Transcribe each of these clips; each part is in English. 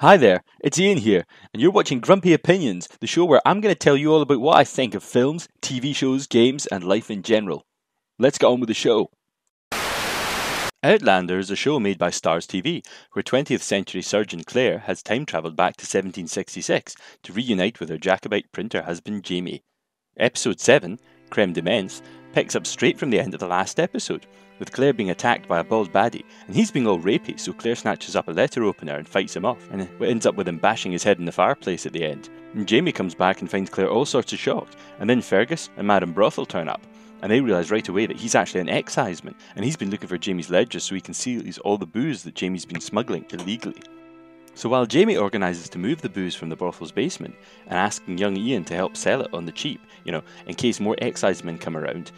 Hi there, it's Ian here, and you're watching Grumpy Opinions, the show where I'm going to tell you all about what I think of films, TV shows, games, and life in general. Let's get on with the show. Outlander is a show made by Stars TV, where 20th century surgeon Claire has time travelled back to 1766 to reunite with her Jacobite printer husband Jamie. Episode 7, Creme de Menthe, picks up straight from the end of the last episode, with Claire being attacked by a bald baddie, and he's being all rapey, so Claire snatches up a letter opener and fights him off, and it ends up with him bashing his head in the fireplace at the end. And Jamie comes back and finds Claire all sorts of shocked, and then Fergus and Madame Brothel turn up, and they realise right away that he's actually an exciseman, and he's been looking for Jamie's ledger so he can seize all the booze that Jamie's been smuggling illegally. So while Jamie organises to move the booze from the brothel's basement, and asking young Ian to help sell it on the cheap, in case more excisemen come around,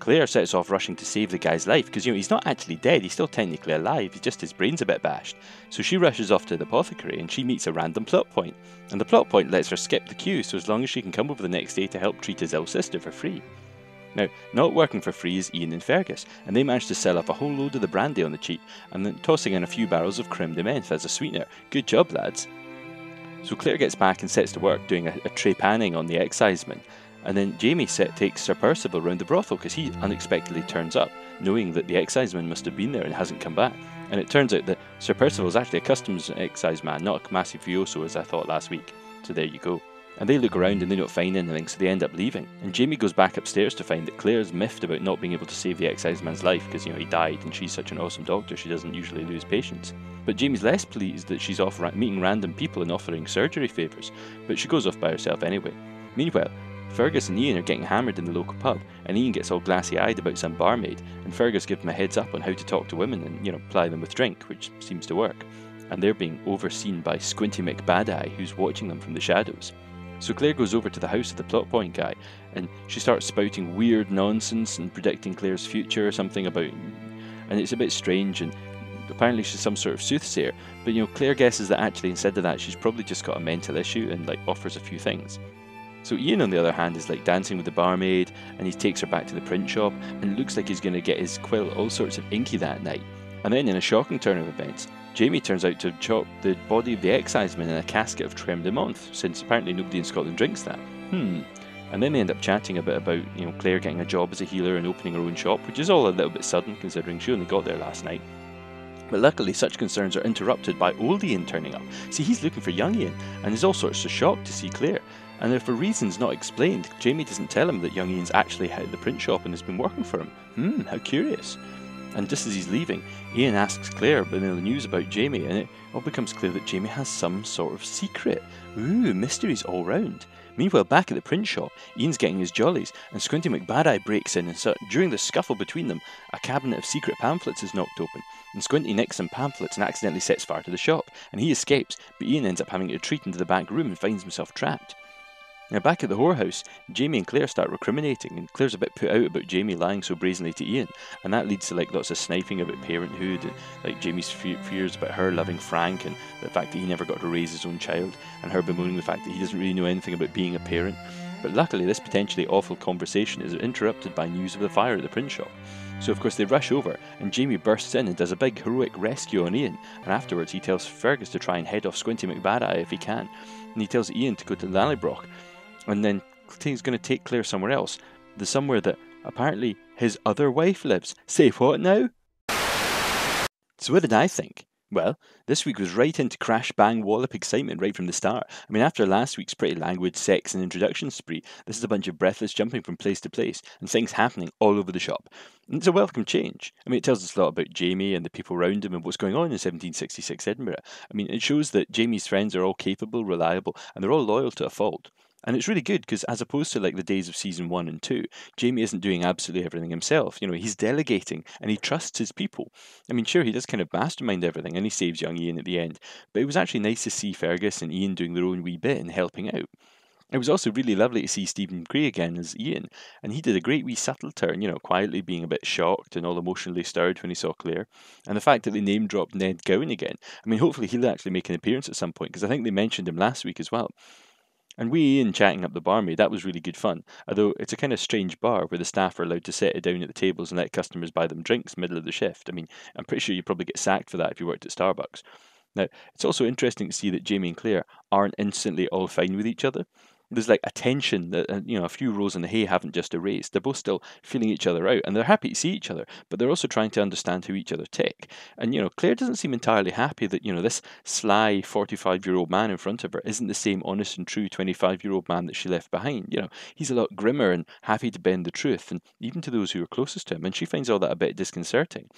Claire sets off rushing to save the guy's life, because he's not actually dead, he's still technically alive, he's just his brain's a bit bashed. So she rushes off to the apothecary and she meets a random plot point, and the plot point lets her skip the queue so as long as she can come over the next day to help treat his ill sister for free. Now, not working for free is Ian and Fergus, and they manage to sell up a whole load of the brandy on the cheap, and then tossing in a few barrels of Creme de Menthe as a sweetener. Good job, lads. So Claire gets back and sets to work doing a trepanning on the exciseman, and then Jamie takes Sir Percival round the brothel because he unexpectedly turns up, knowing that the exciseman must have been there and hasn't come back. And it turns out that Sir Percival is actually a customs exciseman, not a mafioso as I thought last week. So there you go. And they look around and they don't find anything, so they end up leaving. And Jamie goes back upstairs to find that Claire's miffed about not being able to save the exciseman's life because, he died and she's such an awesome doctor she doesn't usually lose patients. But Jamie's less pleased that she's off meeting random people and offering surgery favours, but she goes off by herself anyway. Meanwhile, Fergus and Ian are getting hammered in the local pub, and Ian gets all glassy-eyed about some barmaid, and Fergus gives him a heads up on how to talk to women and, ply them with drink, which seems to work. And they're being overseen by Squinty McBadeye, who's watching them from the shadows. So Claire goes over to the house of the plot point guy, and she starts spouting weird nonsense and predicting Claire's future or something about, and it's a bit strange, and apparently she's some sort of soothsayer, but Claire guesses that actually instead of that she's probably just got a mental issue and offers a few things. So Ian on the other hand is dancing with the barmaid, and he takes her back to the print shop, and it looks like he's going to get his quill all sorts of inky that night. And then in a shocking turn of events, Jamie turns out to have chopped the body of the exciseman in a casket of Creme de Menthe, since apparently nobody in Scotland drinks that. And then they end up chatting a bit about, Claire getting a job as a healer and opening her own shop, which is all a little bit sudden considering she only got there last night. But luckily such concerns are interrupted by old Ian turning up. See, he's looking for young Ian, and is all sorts of shocked to see Claire. And for reasons not explained, Jamie doesn't tell him that young Ian's actually at the print shop and has been working for him. How curious. And just as he's leaving, Ian asks Claire about the news about Jamie, and it all becomes clear that Jamie has some sort of secret. Mysteries all round. Meanwhile, back at the print shop, Ian's getting his jollies, and Squinty McBadeye breaks in, and so during the scuffle between them, a cabinet of secret pamphlets is knocked open, and Squinty nicks some pamphlets and accidentally sets fire to the shop, and he escapes, but Ian ends up having to retreat into the back room and finds himself trapped. Now back at the whorehouse, Jamie and Claire start recriminating, and Claire's a bit put out about Jamie lying so brazenly to Ian, and that leads to lots of sniping about parenthood, and Jamie's fears about her loving Frank, and the fact that he never got to raise his own child, and her bemoaning the fact that he doesn't really know anything about being a parent. But luckily this potentially awful conversation is interrupted by news of the fire at the print shop. So of course they rush over, and Jamie bursts in and does a big heroic rescue on Ian, and afterwards he tells Fergus to try and head off Squinty McBadeye if he can, and he tells Ian to go to Lallybroch, and then he's going to take Claire somewhere else. The somewhere that apparently his other wife lives. Say what now? So what did I think? Well, this week was right into crash bang wallop excitement right from the start. I mean, after last week's pretty languid sex and introduction spree, this is a bunch of breathless jumping from place to place and things happening all over the shop. And it's a welcome change. I mean, it tells us a lot about Jamie and the people around him and what's going on in 1766 Edinburgh. I mean, it shows that Jamie's friends are all capable, reliable, and they're all loyal to a fault. And it's really good because as opposed to the days of season 1 and 2, Jamie isn't doing absolutely everything himself. He's delegating and he trusts his people. I mean, sure, he does kind of mastermind everything and he saves young Ian at the end, but it was actually nice to see Fergus and Ian doing their own wee bit and helping out. It was also really lovely to see Stephen Gray again as Ian, and he did a great wee subtle turn, quietly being a bit shocked and all emotionally stirred when he saw Claire. And the fact that they name-dropped Ned Gowan again, I mean, hopefully he'll actually make an appearance at some point, because I think they mentioned him last week as well. And we Ian chatting up the barmaid, that was really good fun. Although it's a kind of strange bar where the staff are allowed to sit down at the tables and let customers buy them drinks middle of the shift. I mean, I'm pretty sure you'd probably get sacked for that if you worked at Starbucks. Now, it's also interesting to see that Jamie and Claire aren't instantly all fine with each other. There's like a tension that, a few rows in the hay haven't just erased. They're both still feeling each other out and they're happy to see each other, but they're also trying to understand how each other tick. And, Claire doesn't seem entirely happy that, this sly 45-year-old man in front of her isn't the same honest and true 25-year-old man that she left behind. He's a lot grimmer and happy to bend the truth, and even to those who are closest to him. And she finds all that a bit disconcerting.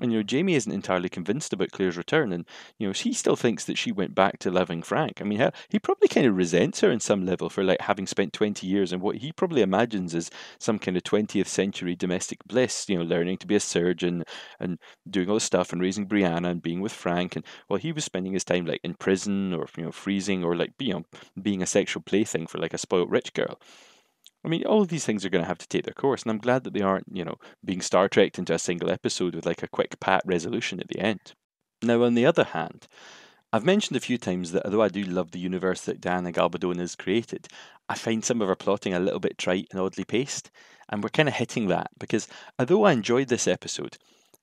And Jamie isn't entirely convinced about Claire's return, and she still thinks that she went back to loving Frank. I mean, hell, he probably kind of resents her in some level for like having spent 20 years in what he probably imagines is some kind of 20th century domestic bliss. Learning to be a surgeon and doing all this stuff and raising Brianna and being with Frank, and while he was spending his time like in prison or freezing or like being a sexual plaything for like a spoilt rich girl. I mean, all of these things are going to have to take their course, and I'm glad that they aren't, being Star Trek'd into a single episode with like a quick pat resolution at the end. Now, on the other hand, I've mentioned a few times that although I do love the universe that Diana Gabaldon has created, I find some of her plotting a little bit trite and oddly paced, and we're kind of hitting that because although I enjoyed this episode,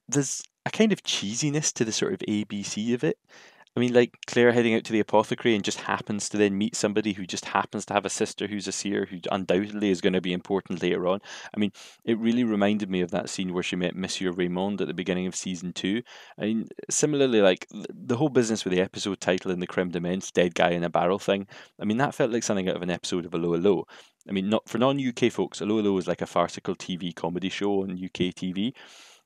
there's a kind of cheesiness to the sort of ABC of it. I mean, like Claire heading out to the apothecary and just happens to then meet somebody who just happens to have a sister who's a seer who undoubtedly is going to be important later on. I mean, it really reminded me of that scene where she met Monsieur Raymond at the beginning of season 2. I mean, similarly, like the whole business with the episode title and the Creme de Menthe dead guy in a barrel thing. I mean, that felt like something out of an episode of Allo Allo. I mean, not for non-UK folks, Allo Allo is like a farcical TV comedy show on UK TV.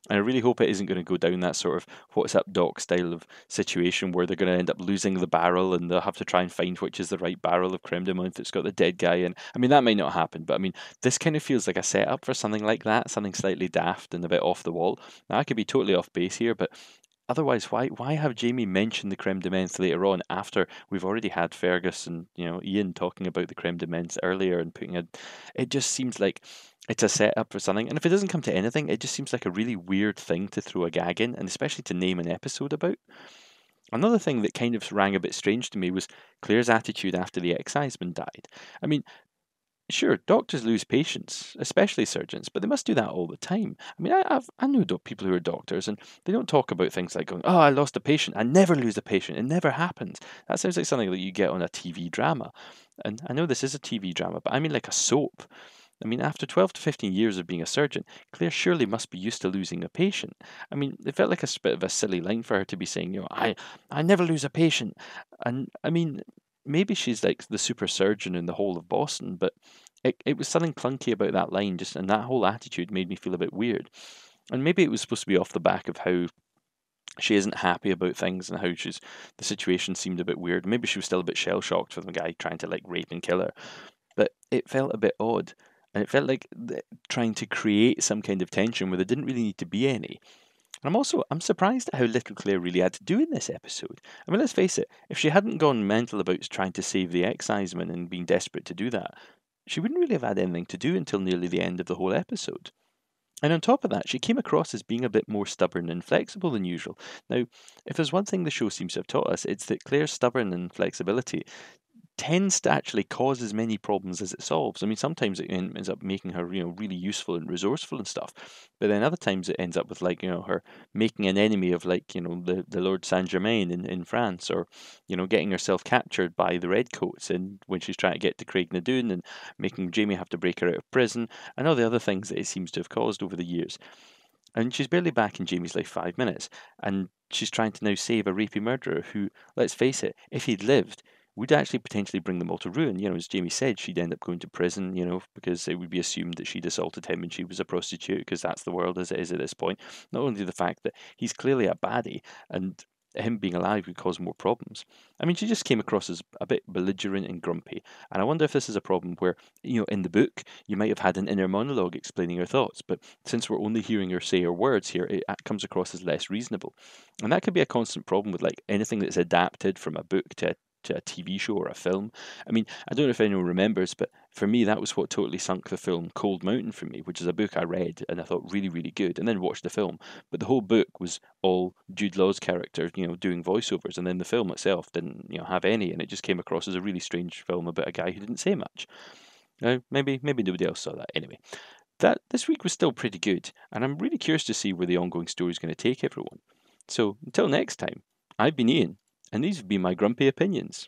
And I really hope it isn't going to go down that sort of what's up doc style of situation where they're going to end up losing the barrel and they'll have to try and find which is the right barrel of Creme de Menthe that's got the dead guy in. I mean, that might not happen, but I mean, this kind of feels like a setup for something like that, something slightly daft and a bit off the wall. Now, I could be totally off base here, but otherwise, why have Jamie mention the Creme de Menthe later on after we've already had Fergus and Ian talking about the Creme de Menthe earlier and putting it? It just seems like it's a setup for something, and if it doesn't come to anything, it just seems like a really weird thing to throw a gag in, and especially to name an episode about. Another thing that kind of rang a bit strange to me was Claire's attitude after the exciseman died. I mean, sure, doctors lose patients, especially surgeons, but they must do that all the time. I mean, I know people who are doctors, and they don't talk about things like going, "Oh, I lost a patient." I never lose a patient. It never happens. That sounds like something that you get on a TV drama. And I know this is a TV drama, but I mean like a soap. I mean, after 12 to 15 years of being a surgeon, Claire surely must be used to losing a patient. I mean, it felt like a bit of a silly line for her to be saying, I never lose a patient. And I mean, maybe she's like the super surgeon in the whole of Boston, but it was something clunky about that line, just and that whole attitude made me feel a bit weird. And maybe it was supposed to be off the back of how she isn't happy about things and how the situation seemed a bit weird. Maybe she was still a bit shell shocked from the guy trying to like rape and kill her. But it felt a bit odd. And it felt like trying to create some kind of tension where there didn't really need to be any. And I'm surprised at how little Claire really had to do in this episode. I mean, let's face it, if she hadn't gone mental about trying to save the exciseman and being desperate to do that, she wouldn't really have had anything to do until nearly the end of the whole episode. And on top of that, she came across as being a bit more stubborn and flexible than usual. Now, if there's one thing the show seems to have taught us, it's that Claire's stubborn and flexibility tends to actually cause as many problems as it solves. I mean, sometimes it ends up making her, really useful and resourceful and stuff. But then other times it ends up with like, her making an enemy of like, the Lord Saint Germain in France, or, getting herself captured by the Redcoats and when she's trying to get to Craig Nadoon and making Jamie have to break her out of prison and all the other things that it seems to have caused over the years. And she's barely back in Jamie's life 5 minutes, and she's trying to now save a rapey murderer who, let's face it, if he'd lived, would actually potentially bring them all to ruin. As Jamie said, she'd end up going to prison, because it would be assumed that she'd assaulted him and she was a prostitute, because that's the world as it is at this point. Not only the fact that he's clearly a baddie, and him being alive would cause more problems. I mean, she just came across as a bit belligerent and grumpy. And I wonder if this is a problem where, in the book, you might have had an inner monologue explaining her thoughts, but since we're only hearing her say her words here, it comes across as less reasonable. And that could be a constant problem with like anything that's adapted from a book to a TV show or a film. I mean, I don't know if anyone remembers, but for me, that was what totally sunk the film Cold Mountain for me, which is a book I read and I thought really, really good, and then watched the film. But the whole book was all Jude Law's character, doing voiceovers, and then the film itself didn't, have any, and it just came across as a really strange film about a guy who didn't say much. Maybe nobody else saw that. Anyway, that this week was still pretty good, and I'm really curious to see where the ongoing story is going to take everyone. So until next time, I've been Ian, and these have been my grumpy opinions.